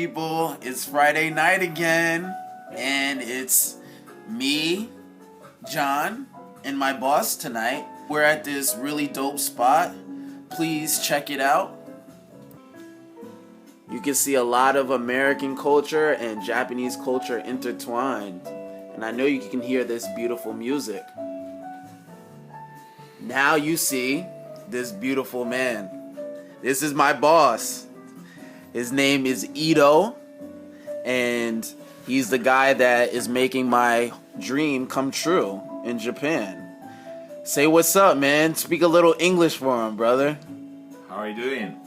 people? It's Friday night again, and it's me, John, and my boss tonight. We're at this really dope spot. Please check it out. You can see a lot of American culture and Japanese culture intertwined. And I know you can hear this beautiful music. Now you see this beautiful man. This is my boss. His name is Ito, and he's the guy that is making my dream come true in Japan. Say what's up, man. Speak a little English for him, brother. How are you doing?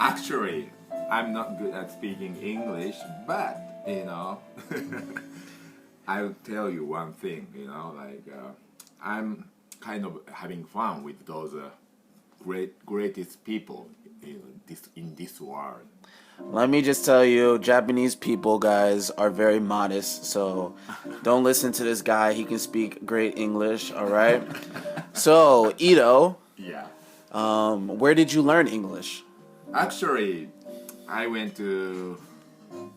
Actually, I'm not good at speaking English, but, I'll tell you one thing, I'm kind of having fun with those greatest people in this world. Let me just tell you, Japanese people, guys, are very modest, so don't listen to this guy. He can speak great English, all right? So, Ito, Yeah. where did you learn English? Actually, I went to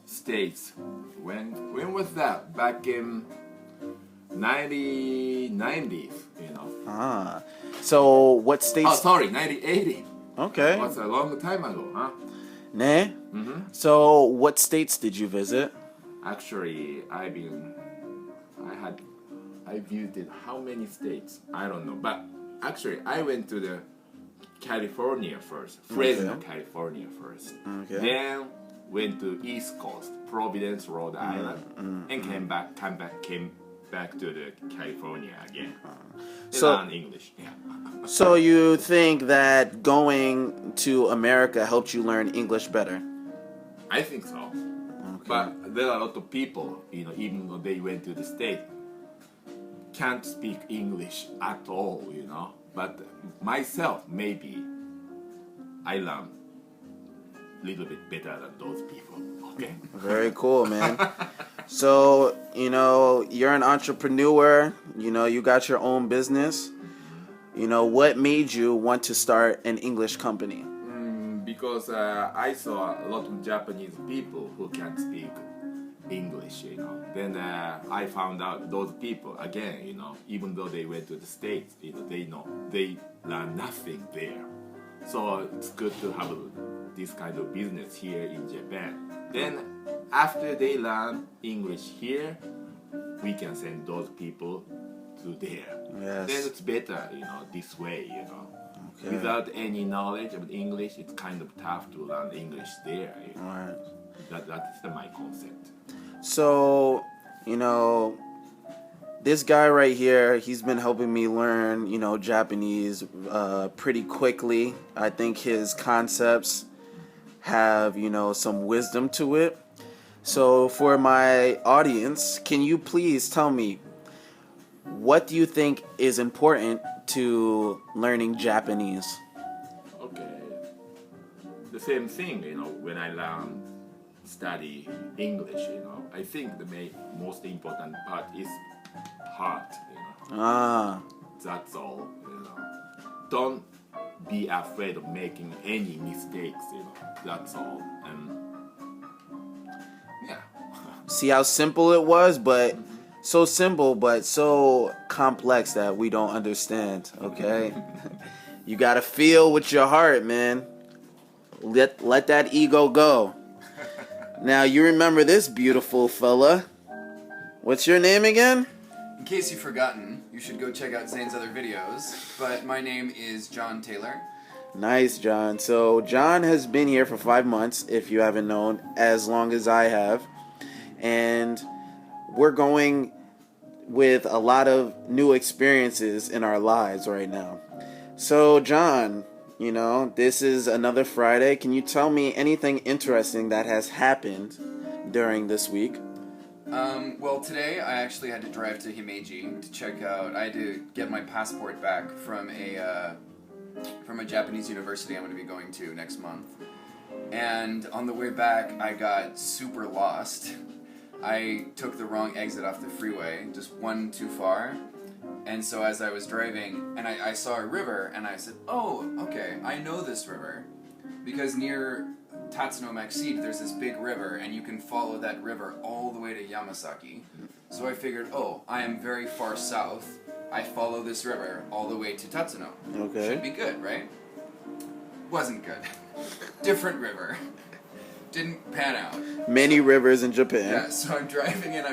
States. When was that? Back in 1990s, Ah, so what states? Oh, sorry, 1980. Okay. That's a long time ago, huh? Ne? Mm-hmm. So what states did you visit? Actually, I visited how many states? I don't know, but actually, I went to the California first, Fresno, Okay. California first. Okay. Then went to East Coast, Providence, Rhode Island, and came back to the California again. So- learn English, yeah. So you think that going to America helped you learn English better? I think so. But there are a lot of people, even though they went to the States, can't speak English at all, But myself, maybe, I learn a little bit better than those people, okay? Very cool, man. So, you're an entrepreneur, you got your own business. What made you want to start an English company? Because I saw a lot of Japanese people who can't speak English, Then I found out those people, again, even though they went to the States, they learn nothing there. So it's good to have this kind of business here in Japan. Then after they learn English here, we can send those people to there. Yes. Then it's better, this way, Okay. Without any knowledge of English, it's kind of tough to learn English there. All right. That's my concept. So, this guy right here, he's been helping me learn, Japanese pretty quickly. I think his concepts have, some wisdom to it. So, for my audience, can you please tell me, what do you think is important to learning Japanese? Okay. The same thing, when I study English, I think the most important part is heart, Ah, That's all, Don't be afraid of making any mistakes, That's all. And yeah. see how simple it was, but so simple, but so complex that we don't understand, okay? You gotta feel with your heart, man. Let that ego go. Now, you remember this beautiful fella. What's your name again? In case you've forgotten, you should go check out Zane's other videos, but my name is John Taylor. Nice, John. So, John has been here for 5 months, if you haven't known, as long as I have. And we're going with a lot of new experiences in our lives right now. So, John, this is another Friday. Can you tell me anything interesting that has happened during this week? Well, today I actually had to drive to Himeji to check out. I had to get my passport back from a Japanese university I'm going to be going to next month. And on the way back, I got super lost. I took the wrong exit off the freeway, just one too far. And so as I was driving, and I saw a river, and I said, oh, okay, I know this river. Because near Tatsuno Maxide, there's this big river, and you can follow that river all the way to Yamasaki. So I figured, oh, I am very far south. I follow this river all the way to Tatsuno. Okay. Should be good, right? Wasn't good. Different river. Didn't pan out. Many rivers in Japan. Yeah, so I'm driving, and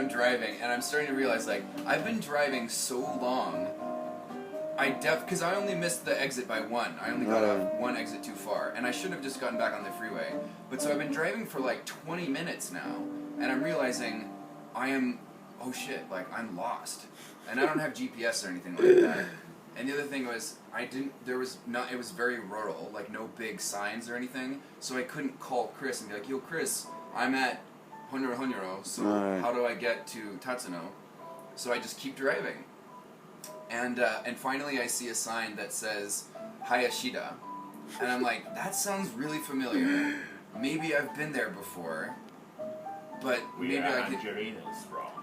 I'm starting to realize, like, I've been driving so long. Because I only missed the exit by one. I only got off one exit too far, and I should have just gotten back on the freeway. But so I've been driving for like 20 minutes now, and I'm realizing oh shit, like I'm lost, and I don't have GPS or anything like that. And the other thing was, it was very rural, like no big signs or anything, so I couldn't call Chris and be like, yo Chris, I'm at Honyoro, so how do I get to Tatsuno? So I just keep driving. And finally I see a sign that says Hayashida, and I'm like, that sounds really familiar. Maybe I've been there before, but maybe I could.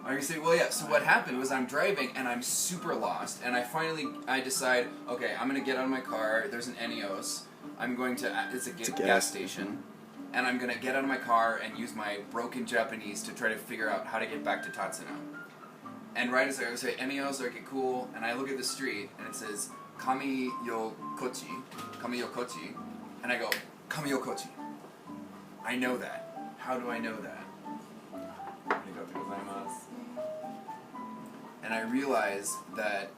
I can say, well, yeah. So what happened was I'm driving and I'm super lost, and I decide, okay, I'm gonna get out of my car. There's an Enios. It's a gas station, and I'm gonna get out of my car and use my broken Japanese to try to figure out how to get back to Tatsuno. And right as I say Enios, okay, cool, and I look at the street and it says Kamiyokochi, and I go, Kamiyokochi. I know that. How do I know that? And I realized that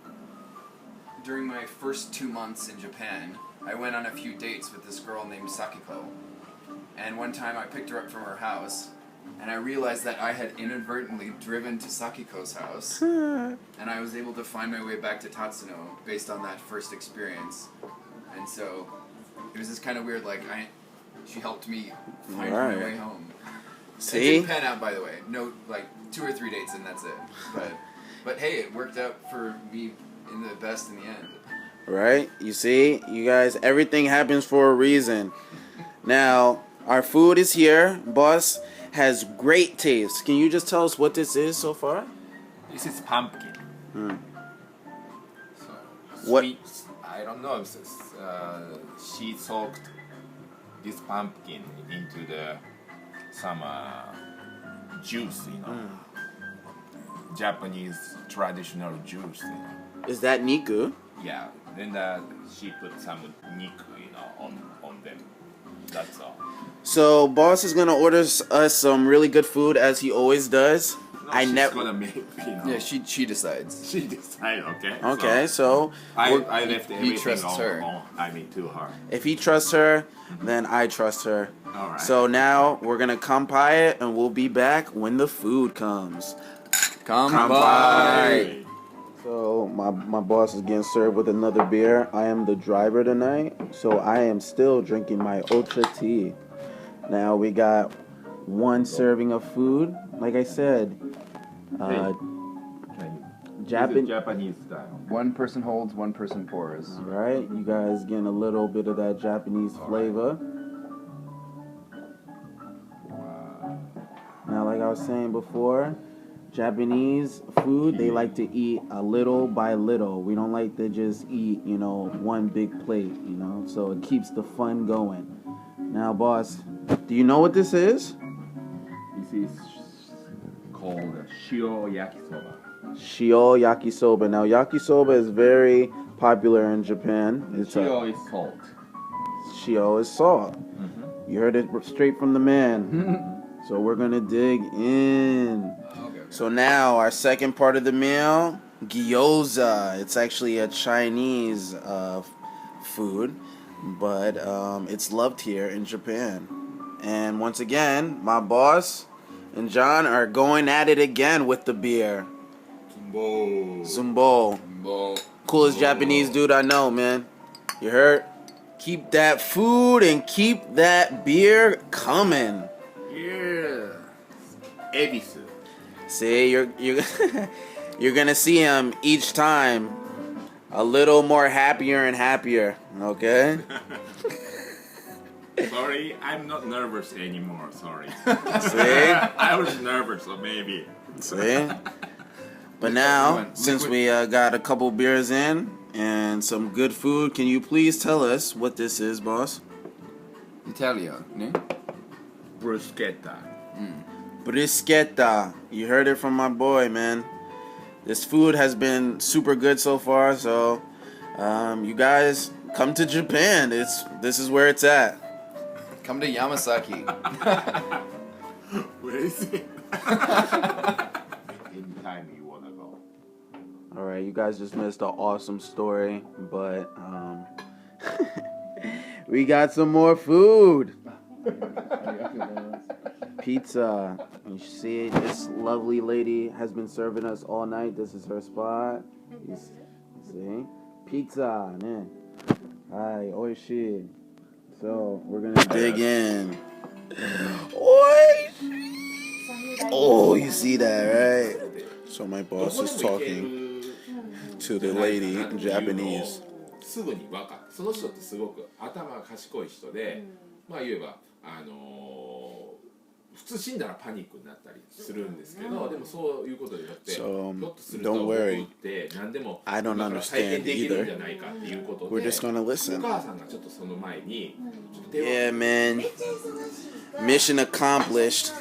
during my first 2 months in Japan, I went on a few dates with this girl named Sakiko. And one time I picked her up from her house, and I realized that I had inadvertently driven to Sakiko's house, and I was able to find my way back to Tatsuno based on that first experience. And so it was this kind of weird, like, she helped me find my way home. See? It didn't pan out, by the way. No, like 2 or 3 dates and that's it. But hey, it worked out for me in the best in the end. Right? You see? You guys, everything happens for a reason. Now, our food is here. Boss has great taste. Can you just tell us what this is so far? This is pumpkin. So What? Sweet, I don't know. She soaked this pumpkin into some juice, Japanese traditional juice. Is that Niku? Yeah. Then she put some niku, on them. That's all. So, boss is gonna order us some really good food as he always does. No, she's gonna make, Yeah, she decides. She decided, okay. Okay, so I left everything trusts her. to her. if he trusts her, then I trust her. All right. So now we're gonna kampai it, and we'll be back when the food comes. Kampai! So my boss is getting served with another beer. I am the driver tonight, so I am still drinking my Ocha tea. Now we got one serving of food. Like I said, Japanese style. One person holds, one person pours. all right, you guys getting a little bit of that Japanese flavor. Now, like I was saying before, Japanese food, they like to eat a little by little. We don't like to just eat, one big plate, so it keeps the fun going. Now, boss, do you know what this is? This is called shio yakisoba. Shio yakisoba. Now, yakisoba is very popular in Japan. Shio is salt. Shio is salt. Mm-hmm. You heard it straight from the man. So we're going to dig in. Okay. So now our second part of the meal, gyoza. It's actually a Chinese food, but it's loved here in Japan. And once again, my boss and John are going at it again with the beer. Zumbo. Coolest Japanese dude I know, man. You heard? Keep that food and keep that beer coming. Yeah. Ebisu. See, you're you're gonna see him each time a little more happier and happier. Okay. Sorry, I'm not nervous anymore. Sorry. See? I was nervous, so maybe. See? But now, since we got a couple beers in and some good food, can you please tell us what this is, boss? Italia, ne? bruschetta. Bruschetta. You heard it from my boy, man. This food has been super good so far, so you guys come to Japan. This is where it's at. Come to Yamasaki. Where is it? Anytime you wanna go. All right, you guys just missed an awesome story, but we got some more food. Pizza. You see, this lovely lady has been serving us all night. This is her spot. You see? Pizza, man. Hi, oishi. So, we're gonna dig in. Oishi! Oh, you see that, right? So my boss is talking to the lady in Japanese. すぐに分かる。その人ってすごく頭が賢い人で、まあ言えば普通死んだらパニックになったりするんですけど、でもそういうことでなくて、ひょっとすると僕って何でも体験できるんじゃないかっていうことで、お母さんがちょっとその前に、Yeah, man. Mission accomplished.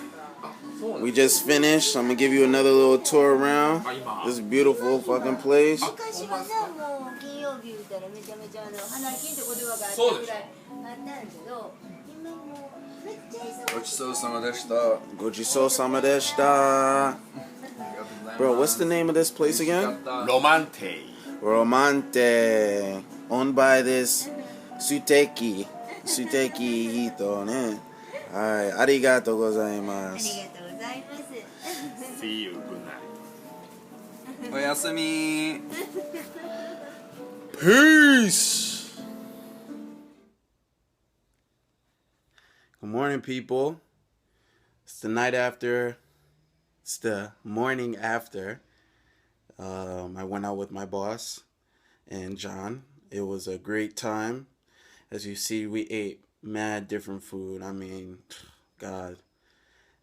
We just finished. I'm gonna give you another little tour around this beautiful fucking place. 昔はさ、もう金曜日言ったらめちゃめちゃ花金って言葉があったぐらいあったんだけど、今もうめっちゃ忙しい。ごちそうさまでした。ごちそうさまでした. Bro, what's the name of this place again? Romante. Romante. Owned by this Suteki Hito ね。はい、ありがとうございます。ありがとうございます。See you, good night. おやすみ。Peace. Good morning, people. It's the night after. It's the morning after. I went out with my boss and John. It was a great time. As you see, we ate mad different food. I mean, God.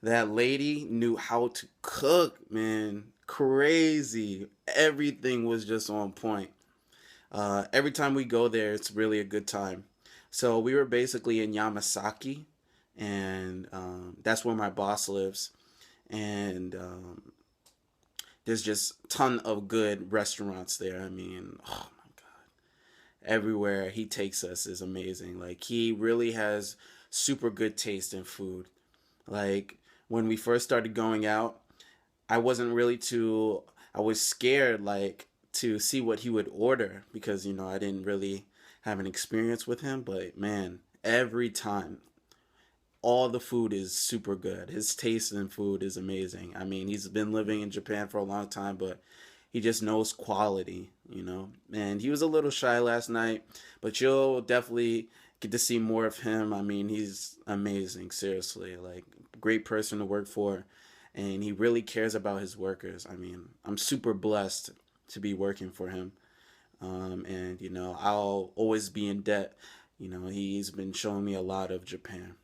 That lady knew how to cook, man. Crazy. Everything was just on point. Every time we go there, it's really a good time. So we were basically in Yamasaki, and that's where my boss lives. And there's just a ton of good restaurants there. I mean, oh my God. Everywhere he takes us is amazing. Like, he really has super good taste in food. Like, when we first started going out, I was scared, like, to see what he would order because, you know, I didn't really have an experience with him. But, man, every time, all the food is super good. His taste in food is amazing. I mean, he's been living in Japan for a long time, but he just knows quality, you know. And he was a little shy last night, but you'll definitely get to see more of him. I mean, he's amazing, seriously. Like, great person to work for, and he really cares about his workers. I mean, I'm super blessed to be working for him. And, you know, I'll always be in debt. You know, he's been showing me a lot of Japan.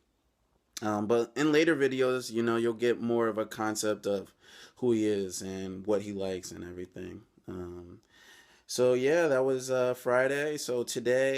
But in later videos, you know, you'll get more of a concept of who he is and what he likes and everything. So yeah, that was Friday. So today